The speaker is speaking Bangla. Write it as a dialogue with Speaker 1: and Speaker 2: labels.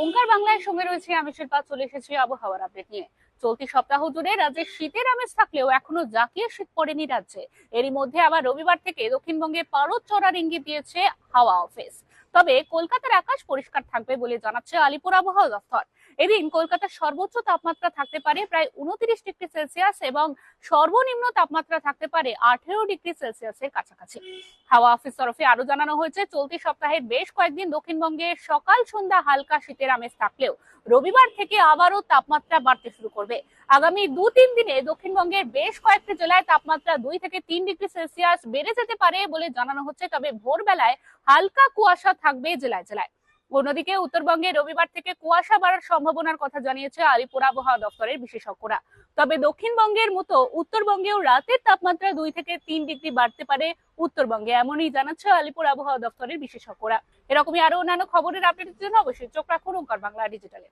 Speaker 1: ওঙ্কার বাংলার সঙ্গে রয়েছে আমি শিল্পা, চলে এসেছি আবহাওয়ার আপডেট নিয়ে। চলতি সপ্তাহ জুড়ে রাজ্যে শীতের আমেজ থাকলেও এখনো জাঁকিয়ে শীত পড়েনি রাজ্যে। এরই মধ্যে আবার রবিবার থেকে দক্ষিণবঙ্গে পারদ চড়ার ইঙ্গিত দিয়েছে হাওয়া অফিস। তবে কলকাতার আকাশ পরিষ্কার থাকবে বলে জানাচ্ছে আলিপুর আবহাওয়া দফতর। এদিন কলকাতার সর্বোচ্চ তাপমাত্রা থাকতে পারে প্রায় 29 ডিগ্রি সেলসিয়াস এবং সর্বনিম্ন তাপমাত্রা থাকতে পারে 18 ডিগ্রি সেলসিয়াসের কাছাকাছি। হাওয়া অফিস তরফে আরো জানানো হয়েছে, চলতি সপ্তাহের বেশ কয়েকদিন দক্ষিণবঙ্গে সকাল সন্ধ্যা হালকা শীতের আমেজ থাকলেও রবিবার থেকে আবারও তাপমাত্রা বাড়তে শুরু করবে। আগামী 2-3 দিনে দক্ষিণবঙ্গের বেশ কয়েকটি জেলায় তাপমাত্রা 2 থেকে 3 ডিগ্রি সেলসিয়াস বেড়ে যেতে পারে বলে জানানো হচ্ছে। তবে ভোরবেলায় হালকা কুয়াশা থাকবে জেলায় জেলায়। অন্যদিকে উত্তরবঙ্গে রবিবার থেকে কুয়াশা বাড়ার সম্ভাবনার কথা জানিয়েছে আলিপুর আবহাওয়া দপ্তরের বিশেষজ্ঞরা। তবে দক্ষিণবঙ্গের মতো উত্তরবঙ্গেও রাতের তাপমাত্রা 2 থেকে 3 ডিগ্রি বাড়তে পারে উত্তরবঙ্গে, এমনই জানাচ্ছে আলিপুর আবহাওয়া দপ্তরের বিশেষজ্ঞরা। এরকমই আরো অন্যান্য খবরের আপডেটের জন্য অবশ্যই চোখ রাখুন ওঙ্কার বাংলা ডিজিটালে।